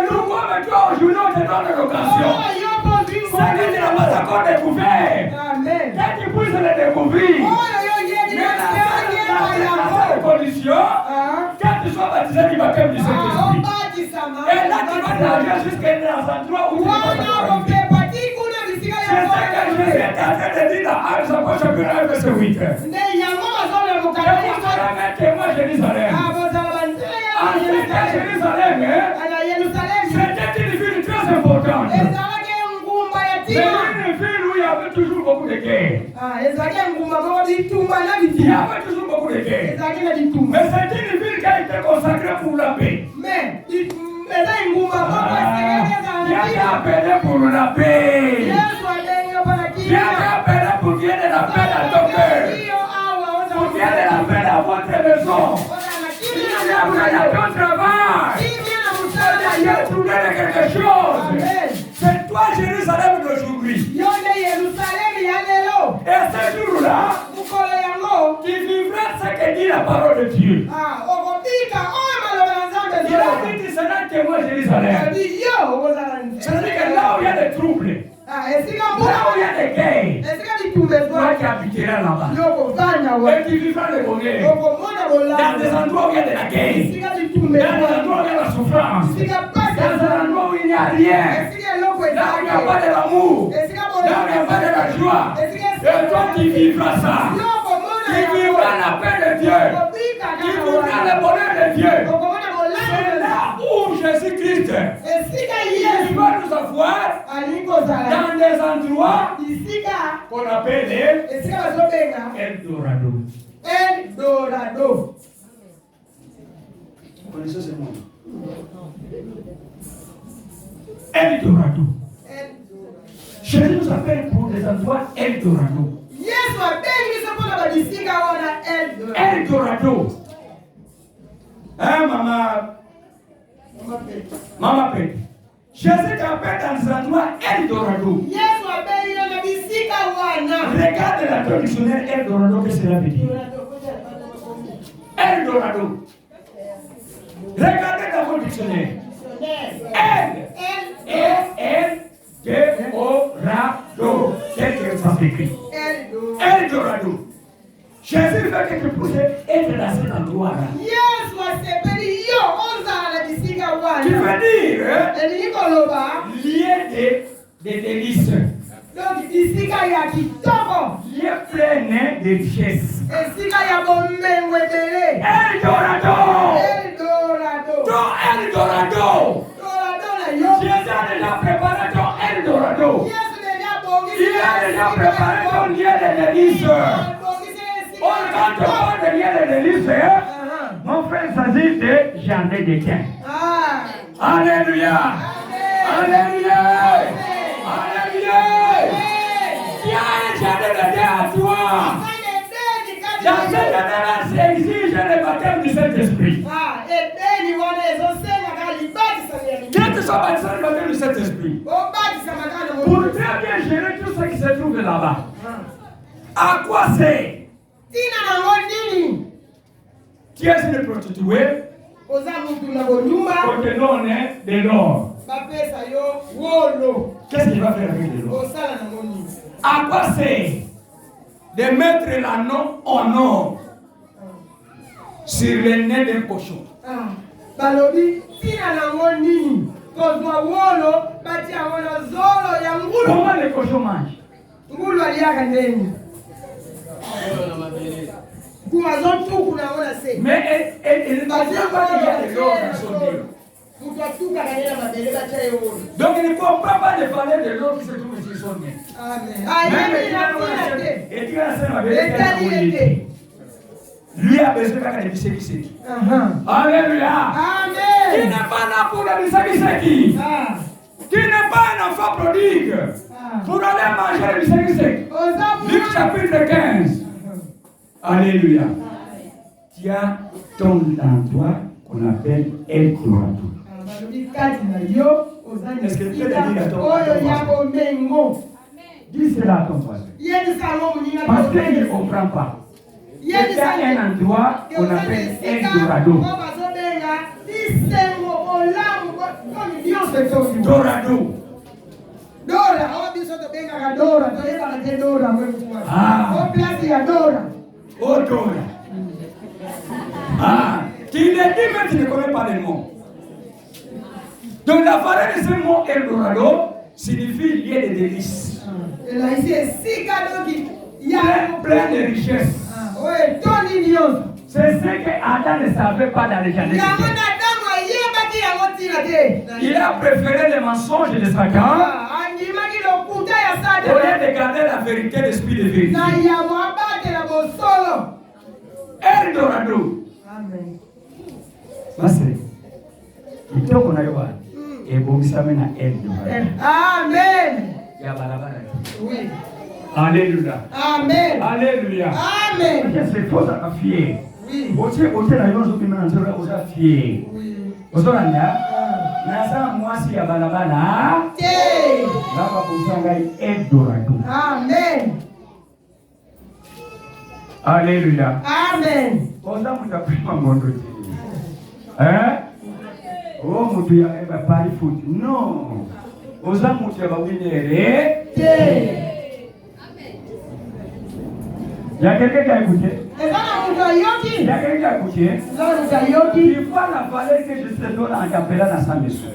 Pourquoi toi aujourd'hui on te donne l'occasion? C'est que tu n'as pas encore découvert. Que tu puisses le découvrir. Mais dans cette condition, quand tu sois baptisé du baptême du Saint-Esprit, et là tu vas nager jusqu'à un endroit où tu vas arriver. C'est ce que Jésus est en train de dire dans Actes chapitre 1 verset 8. Et vous serez mes témoins à Jérusalem. Ensuite à Jérusalem, c'était une ville très importante. importante. ezalaki ngumba ya C'est tima. une ville où il y avait toujours beaucoup de guerres. Ezalaki ngumba moko bitumba na Il y bitima. avait toujours beaucoup de guerres. Ezalaki na bitumba. Mais c'est une ville qui a été consacrée pour la paix. Mais eza ngumba moko esekeli ezala Qui na a été tima. appelée pour la paix. Yesu alengi opana Qui a été tima. appelée pour qu'il y ait de la paix dans ton cœur. Iyo awa Pour qu'il y ait de la paix dans votre maison. Il y a ton travail. Il y a trouvé quelque chose. C'est toi, Jérusalem d'aujourd'hui. Yonde Yerusalemu ya lelo. Et ce jour-là, Mukolo yango. tu vivras ce que dit la parole de Dieu. Okopika oyo maloba na Nzambe Il a dit tu seras témoin Jérusalem. yo okozala C'est-à-dire que là où il y a des troubles, esika là où il y a des guerres, esika bitumba toi qui habiteras là-bas. yokovanda wa Et tu vivras le bonheur. okomona Dans des bolamo endroits où il y a de la guerre. esika bitumba Dans des endroits où il y a la souffrance. esika pasi Dans des endroits où il n'y a rien. esika eloko Là où il n'y a pas ezalaki de l'amour. esika Là où il n'y a pas de la joie. esika Et toi tu vivras ça. yokomona Tu vivras la paix de Dieu. okopika Tu vivras le bonheur de Dieu. okomona C'est bolamo là où Jésus-Christ esika il Yesu va nous avoir alingi kozala dans des endroits bisika qu'on appelle esika bazobenga Eldorado. Eldorado. Vous connaissez ce mot? Eldorado. Jésus nous appelle pour des endroits Eldorado. Yesu abengi biso mpona babisika wana Eldorado. Eldorado. Hein, Maman Pète. Jésus t'appelle dans des endroits Eldorado. Yesu abengi yo na bisika wana. Regarde la traductionnelle Eldorado, qu'est-ce que cela veut dire? Eldorado. Regardez dans votre dictionnaire. Eldorado. Tel que ça s'écrit. Eldorado. Jésus veut que tu puisses être dans cet endroit-là. Yesu asepeli yo ozala na bisika Tu wana. veux dire Elingi koloba lieu de délices, donc bisika ya kitoko, lieu plein de richesses. esika ya bomengo ebele. Eldorado. Eldorado. Ton Eldorado. Eldorado na yo. Jésus a déjà préparé ton Eldorado. Yesu deja bongisi Il a déjà préparé ton lieu de délices. Oh, quand tu parles de lieu de délices, mon frère, il s'agit de jardin d'étain. Alléluia. Alléluia. Alléluia. Il y a un jardin d'étain à toi. Dans cette année-là, ça exige le baptême du Saint-Esprit. Quel que soit le baptême du Saint-Esprit, pour très bien gérer tout ce qui se trouve là-bas, à quoi c'est? Tu es une prostituée, contenant de l'or. Qu'est-ce qu'il va faire avec de l'or? À quoi c'est de mettre l'anneau en or sur le nez d'un cochon? balobi tina nango nini kozwa wolo batia yango na zolo ya ngulu. Comment les cochons mangent? Ngulu aliaka ndeni kumazotuku nango na se. Mais il ne va pas qu'il y a de l'or dans son nez. mutu atukaka ye na mabele batia ye wolo. Donc il ne comprend pas de parler de l'or qui se trouve sur son nez. Amen. Ayebi na tina te. Et tu as ça, ma belle, Etali ete. lui a besoin de biseki. Alléluia. Tu Amen. n'es pas là pour le biseki. Tu n'es pas un enfant prodigue pour aller manger le biseki. Luc chapitre 15. Alléluia. Tu as ton endroit qu'on appelle Eldorado. Est-ce que tu peux le dire à ton voisin? Dis cela à ton voisin. Parce qu'il ne comprend pas. Il y a un endroit qu'on appelle Eldorado. Dorado. Dora, oh biso to benga ka Dora, to yeba ka Dora mwe kwa. Oh place ya Dora. Oh Dora. Ah, tu le dis mais tu ne connais pas le mot. Donc la valeur de ce mot Eldorado signifie lieu de délices. Là ici si cadeau qui y a Plein de richesses. ouais, Tony Dios. C'est ce que Adam ne savait pas dans le jardin. Il a préféré les mensonges de Satan au lieu de garder la vérité, l'esprit de vérité. Eldorado. Amen. Basi. Kitoko na yoba. Ebobisame na Eldorado. Amen. Ya barabara. Oui. Alléluia. Amen. Alléluia. Amen. C'est faux à fier. Oui. Otie na yozo pima nzora oza fier. Oui. Ozolanda. Nasa mwasi ya barabara. Baba kusanga Eldorado. Amen. Alléluia. Amen. Oza mutapima ngondo ti. Oh mutu ya eba pari foot. Non. Oza mutu ya bawinere. Il y a quelqu'un qui a écouté. Il y a quelqu'un qui a écouté. Il faut la valeur que je te donne en capella dans sa maison.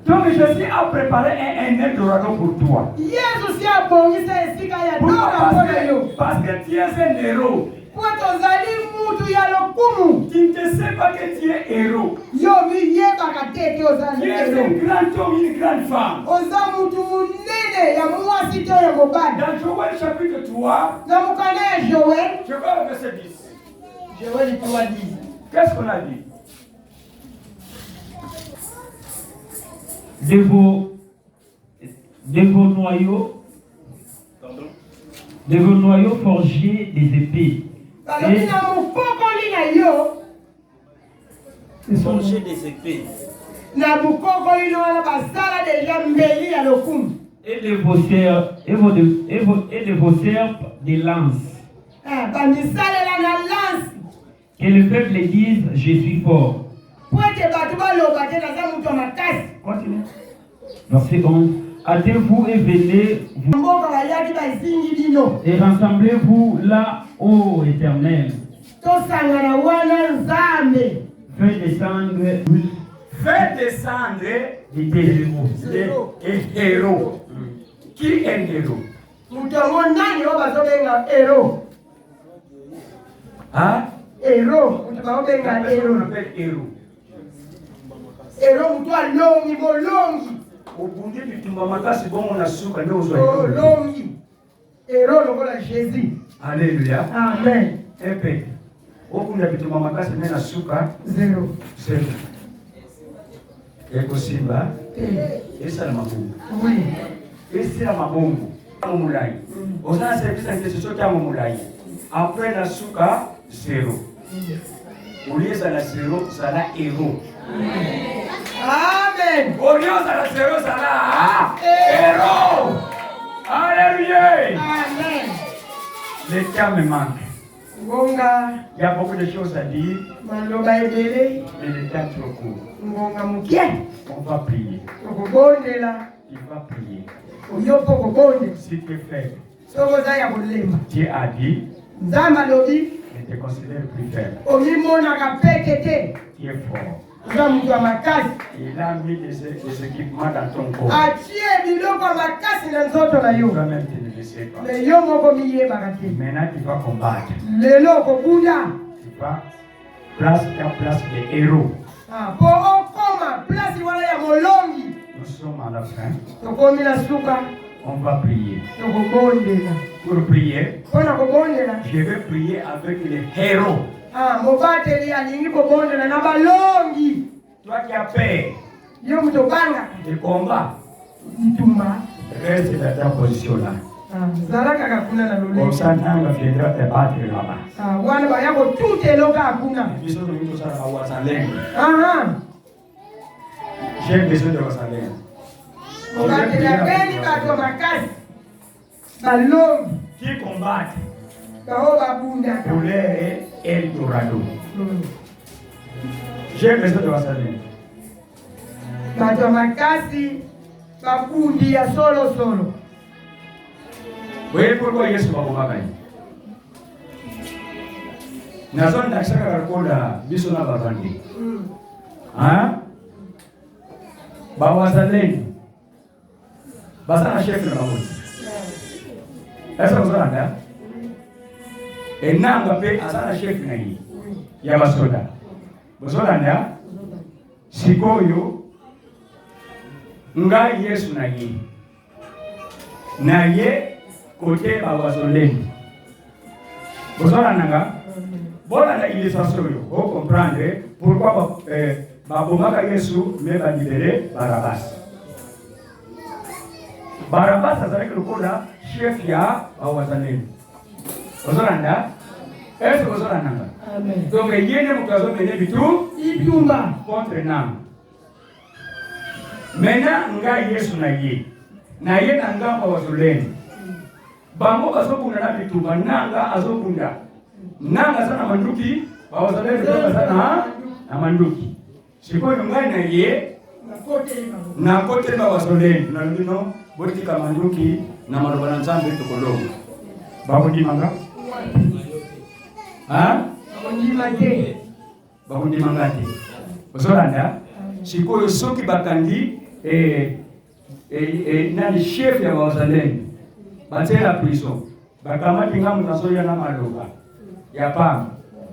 Donc je suis à préparer un Eldorado pour toi. Parce que tu es un héros. Tu ne sais pas que tu es héros. Tu es un grand homme, une grande femme. Dans Joël chapitre 3, je vois le verset 10. Qu'est-ce qu'on a dit? De vos noyaux forgés des épées. Forger des épées. Et de vos serpes des lances. Que le peuple dise, je suis fort. Continue. Verset 11. Hâtez-vous et venez, et rassemblez-vous là, ô Éternel. Fais descendre des héros. Qui est un héros? Hein? Héros. Obundi bitumba makasi bomo na suka ndio Oh, uzwa. longi. Héros lokola Jésus. Alléluia. Amen. Epe. Obundi bitumba makasi na suka Zero. zero. Eko simba. Esa na mabungu. Oui. Esa na mabungu. Mulai. Osana service ngese sote amo mulai. Après na suka zero. Uliza na zero sala héros. Amen. Olioza la zero sala héros. Alléluia. Amen. Le temps me manque. Ngonga. Il y a beaucoup de choses à dire, Maloba ebele. mais le temps est trop court. Ngonga mukie. On va prier. Okubondela. Il va prier. Oyopo okubonde. Si tu es faible, Sokoza ya kulemba. Dieu a dit, Nzamba lobi. ne te considère plus faible. Omimona kapekete. Tu es fort. Oza mutu wa makasi. Il a mis des équipements dans ton corps. Achie biloko ya makasi na nzoto na yo. Toi-même, tu ne le sais pas. Me yo moko miyebaka te. Maintenant, tu vas combattre. Lelo okobunda. Tu vas place des héros. Po okoma place wana ya molongi. Nous sommes à la fin. Tokomi na suka. On va prier. Tokobondela. Pour prier, Pona kobondela. je vais prier avec les héros. Mobateli alingi kobondela na balongi. Toi qui as peur Yo mutobanga. de combat, Itumba. reste dans ta position là. Zalaka kakuna na Comme loleka. ça, Nanga viendra te battre là-bas. Wana baya kotute loka hakuna. J'ai besoin de ça à Wasalem. J'ai besoin de Wasalem. Mobateli abeni bato makasi. Balongi. Qui combattent Bao babunda. pour l'air Eldorado. J'ai besoin de Wasalem. Bato makasi. Bakundi ya solo solo. Vous voyez pourquoi Yesu va combattre? Nazon d'Axaka Rakola, Bisona Babandi. Hein? Bawasalem. Basana chef de la route. Est-ce que vous entendez? Et Nanga paye Asana chef Nayi. Yabasoda. Bozolanda sikoyo nga Yesu na ye côté bawazoleni. Bozolanda nga bona na illustration yo, vous comprendre pourquoi babomaka Yesu mais ba libérer Barabas. Barabas azalaki lokola chef ya bawazoleni. Bozolanda est-ce que bozolanda nga? Amen. Donc yene mukazo mene bitu Itumba. contre nam. Maintenant nga Yesu na ye na ngamba wazoleni. Bango bazokunda na bitumba nanga azokunda. Nanga sana manduki bawazoleni sana na manduki. Sikoyo ngai na ye na kote bawazoleni na lino boti kama manduki na malobana nzambe tokolongo. Babundi manga? Ha? Babundi mangati. Bozolanda sikoyo soki bakandi nani chef ya wazalendo batela prison bakamati ngamu tasoya na maloba ya pam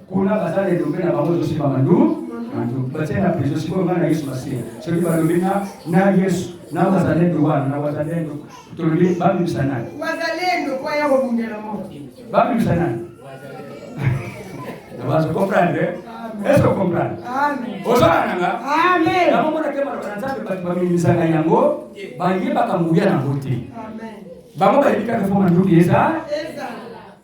kuna bazale dombe na bango zosima mandu batela prison sikoyo ngana Yesu Masiya soki balobina na Yesu na wazalendo wana na wazalendo tolobi babi sanani Wazalendo kwa yako bungela moto. babi sanani Vous comprenez? Est-ce que vous comprenez? Amen. Ozalanga? Amen. Na mona kema banzambe bamimisanga yango bangi bakamuya na bote. Amen. Bango bayika ko manduki eza. Eza.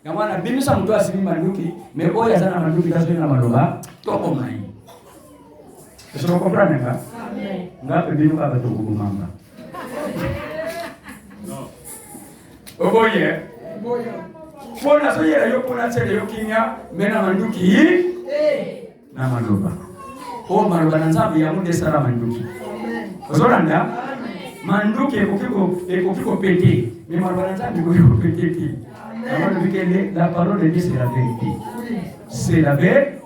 Na mwana bimisa mtu asimi manduki, mais oya sana manduki tazo na maloba, toko mai. Est-ce que vous comprenez? Amen. Ngape binu baba to kumanga. Non. Oboye. Boyo. Pona so yera yo pona tsele yo kinya mena manduki na maloba. O maloba na nzambe ya munde sara manduki. Ozolanda manduki ekokiko pété. Mais maloba na nzambe ekokiko pété ti. La parole de Dieu c'est la vérité. C'est la vérité.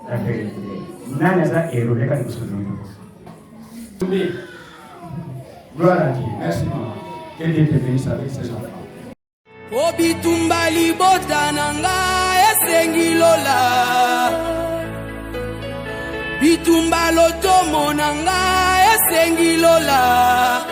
Nani za ero leka ni kusuluhu. Gloire à Dieu. Merci maman. Que Dieu te bénisse avec ses enfants. Obitumba libota nanga esengi lola bitumba lotomo nanga esengi lola